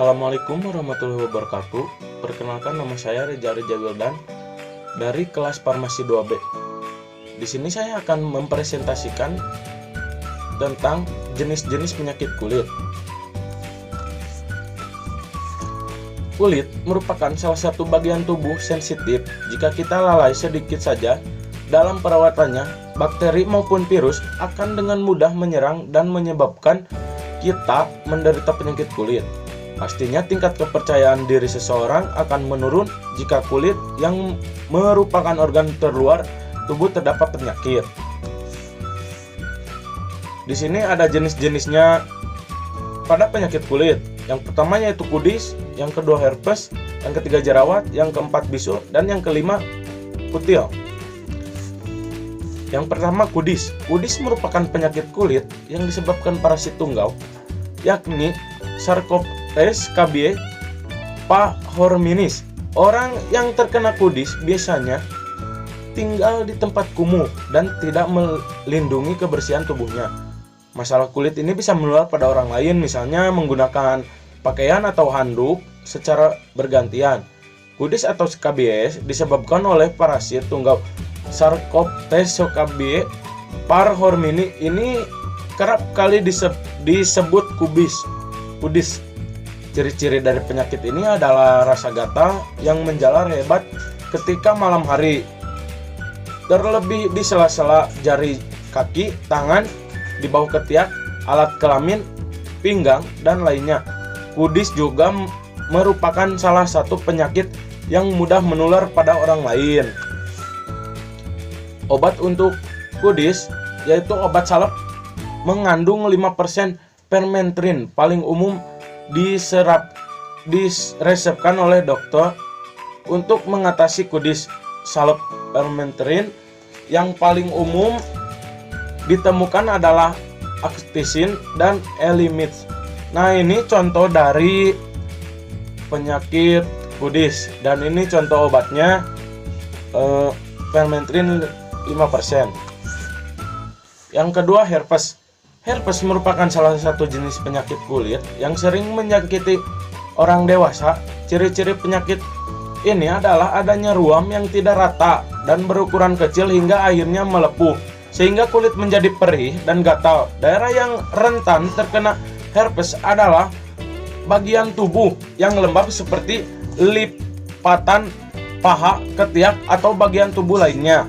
Assalamualaikum warahmatullahi wabarakatuh. Perkenalkan, nama saya Reza Wildan dari kelas Farmasi 2B. Di sini saya akan mempresentasikan tentang jenis-jenis penyakit kulit. Kulit merupakan salah satu bagian tubuh sensitif. Jika kita lalai sedikit saja dalam perawatannya, bakteri maupun virus akan dengan mudah menyerang dan menyebabkan kita menderita penyakit kulit. Pastinya tingkat kepercayaan diri seseorang akan menurun jika kulit yang merupakan organ terluar tubuh terdapat penyakit. Di sini ada jenis-jenisnya pada penyakit kulit. Yang pertama yaitu kudis, yang kedua herpes, yang ketiga jerawat, yang keempat bisul, dan yang kelima kutil. Yang pertama kudis. Kudis merupakan penyakit kulit yang disebabkan parasit tunggal, yakni Sarcoptes cabiai pahorminis. Orang yang terkena kudis biasanya tinggal di tempat kumuh dan tidak melindungi kebersihan tubuhnya. Masalah kulit ini bisa menular pada orang lain, misalnya menggunakan pakaian atau handuk secara bergantian. Kudis atau cabiai disebabkan oleh parasit tunggal Sarcoptes cabiai pahorminis. Ini kerap kali disebut kudis. Ciri-ciri dari penyakit ini adalah rasa gatal yang menjalar hebat ketika malam hari, terlebih di sela-sela jari kaki, tangan, di bahu ketiak, alat kelamin, pinggang, dan lainnya. Kudis juga merupakan salah satu penyakit yang mudah menular pada orang lain. Obat untuk kudis yaitu obat salep mengandung 5% permethrin, paling umum diresepkan oleh dokter untuk mengatasi kudis. Salep permethrin yang paling umum ditemukan adalah actisin dan elimid. Nah, ini contoh dari penyakit kudis, dan ini contoh obatnya, permethrin 5%. Yang kedua herpes. Herpes merupakan salah satu jenis penyakit kulit yang sering menyakiti orang dewasa. Ciri-ciri penyakit ini adalah adanya ruam yang tidak rata dan berukuran kecil hingga akhirnya melepuh, sehingga kulit menjadi perih dan gatal. Daerah yang rentan terkena herpes adalah bagian tubuh yang lembab seperti lipatan, paha, ketiak, atau bagian tubuh lainnya.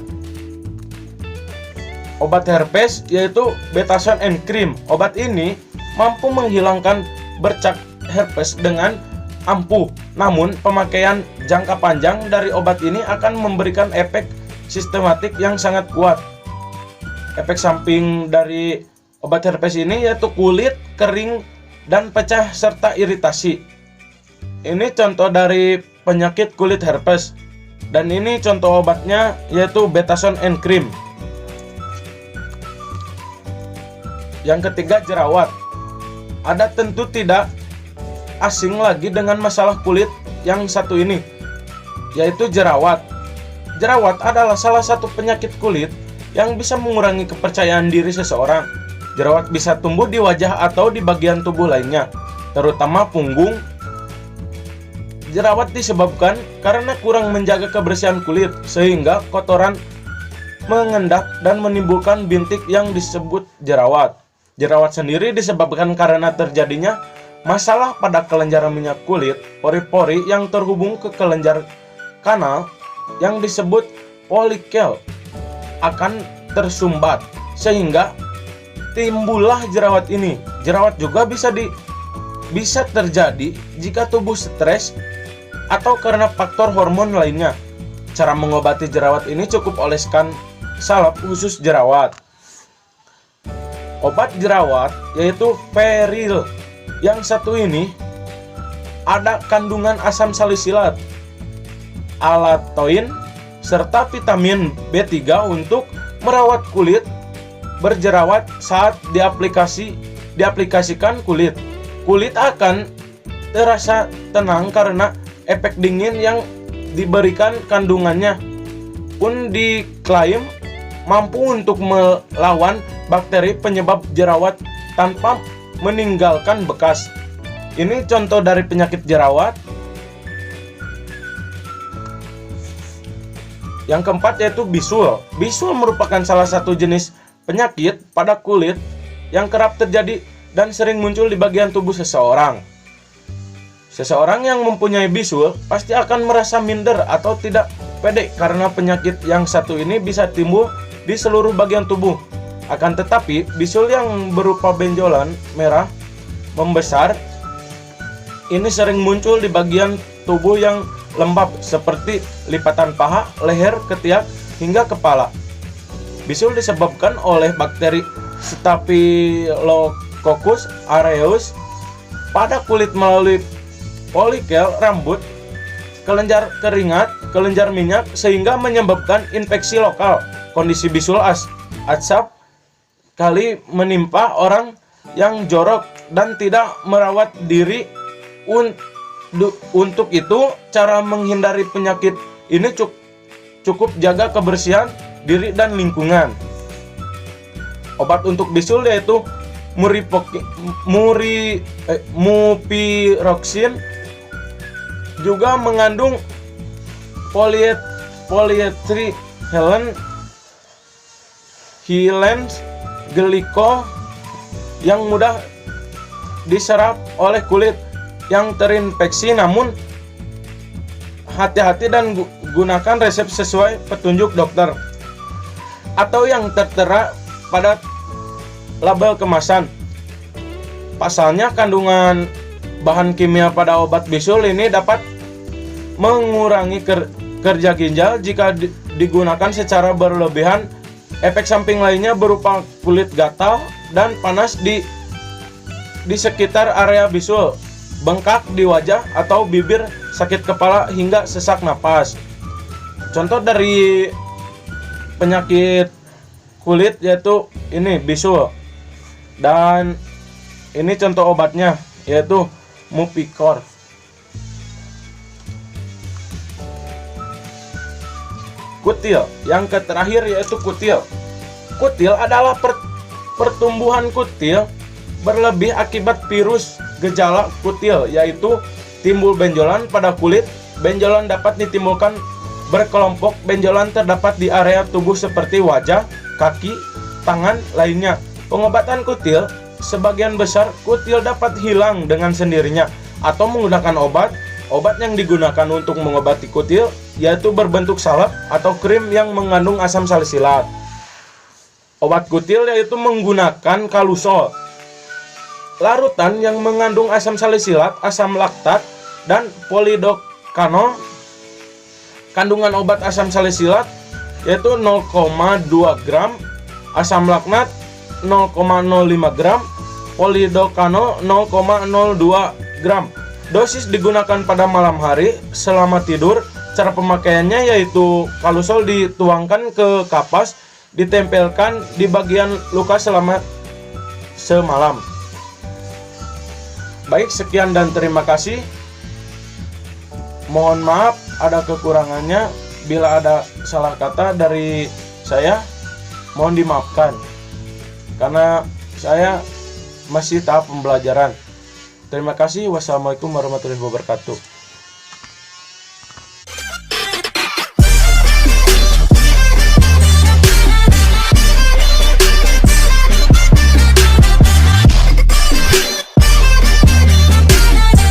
Obat herpes yaitu Betadine and Cream. Obat ini mampu menghilangkan bercak herpes dengan ampuh. Namun, pemakaian jangka panjang dari obat ini akan memberikan efek sistematik yang sangat kuat. Efek samping dari obat herpes ini yaitu kulit kering dan pecah serta iritasi. Ini contoh dari penyakit kulit herpes. Dan ini contoh obatnya yaitu Betadine and Cream. Yang ketiga jerawat. Ada tentu tidak asing lagi dengan masalah kulit yang satu ini, yaitu jerawat. Jerawat adalah salah satu penyakit kulit yang bisa mengurangi kepercayaan diri seseorang. Jerawat bisa tumbuh di wajah atau di bagian tubuh lainnya, terutama punggung. Jerawat disebabkan karena kurang menjaga kebersihan kulit, sehingga kotoran mengendap dan menimbulkan bintik yang disebut jerawat. Jerawat sendiri disebabkan karena terjadinya masalah pada kelenjar minyak kulit. Pori-pori yang terhubung ke kelenjar kanal yang disebut folikel akan tersumbat, sehingga timbullah jerawat ini. Jerawat juga bisa terjadi jika tubuh stres atau karena faktor hormon lainnya. Cara mengobati jerawat ini cukup oleskan salep khusus jerawat. Obat jerawat yaitu Peril. Yang satu ini ada kandungan asam salisilat, alatoin, serta vitamin B3 untuk merawat kulit berjerawat. Saat diaplikasikan kulit akan terasa tenang karena efek dingin yang diberikan kandungannya pun diklaim mampu untuk melawan bakteri penyebab jerawat tanpa meninggalkan bekas. Ini contoh dari penyakit jerawat. Yang keempat yaitu bisul. Bisul merupakan salah satu jenis penyakit pada kulit yang kerap terjadi dan sering muncul di bagian tubuh seseorang. Seseorang yang mempunyai bisul pasti akan merasa minder atau tidak pede karena penyakit yang satu ini bisa timbul di seluruh bagian tubuh. Akan tetapi, bisul yang berupa benjolan merah membesar ini sering muncul di bagian tubuh yang lembab seperti lipatan paha, leher, ketiak, hingga kepala. Bisul disebabkan oleh bakteri Staphylococcus aureus pada kulit melalui folikel rambut, kelenjar keringat, kelenjar minyak sehingga menyebabkan infeksi lokal. Kondisi bisul acap kali menimpa orang yang jorok dan tidak merawat diri. Untuk itu, cara menghindari penyakit ini cukup jaga kebersihan diri dan lingkungan. Obat untuk bisul yaitu mupiroksin juga mengandung polyethylene glycol yang mudah diserap oleh kulit yang terinfeksi. Namun hati-hati dan gunakan resep sesuai petunjuk dokter atau yang tertera pada label kemasan. Pasalnya, kandungan bahan kimia pada obat bisul ini dapat mengurangi kerja ginjal jika digunakan secara berlebihan. Efek samping lainnya berupa kulit gatal dan panas di sekitar area bisul, bengkak di wajah atau bibir, sakit kepala, hingga sesak napas. Contoh dari penyakit kulit yaitu ini bisul. Dan ini contoh obatnya yaitu Mupicor. Kutil. Yang terakhir yaitu kutil. Kutil adalah pertumbuhan kutil berlebih akibat virus. Gejala kutil yaitu timbul benjolan pada kulit. Benjolan dapat ditimbulkan berkelompok. Benjolan terdapat di area tubuh seperti wajah, kaki, tangan lainnya. Pengobatan kutil, sebagian besar kutil dapat hilang dengan sendirinya atau menggunakan obat. Obat yang digunakan untuk mengobati kutil yaitu berbentuk salep atau krim yang mengandung asam salisilat. Obat kutil yaitu menggunakan kalusol, larutan yang mengandung asam salisilat, asam laktat, dan polidokanol. Kandungan obat asam salisilat yaitu 0,2 gram, asam laktat 0,05 gram, polidokanol 0,02 gram. Dosis digunakan pada malam hari selama tidur. Cara pemakaiannya yaitu kalusol dituangkan ke kapas, ditempelkan di bagian luka selama semalam. Baik, sekian dan terima kasih. Mohon maaf ada kekurangannya. Bila ada salah kata dari saya, mohon dimaafkan. Karena saya masih tahap pembelajaran. Terima kasih. Wassalamualaikum warahmatullahi wabarakatuh.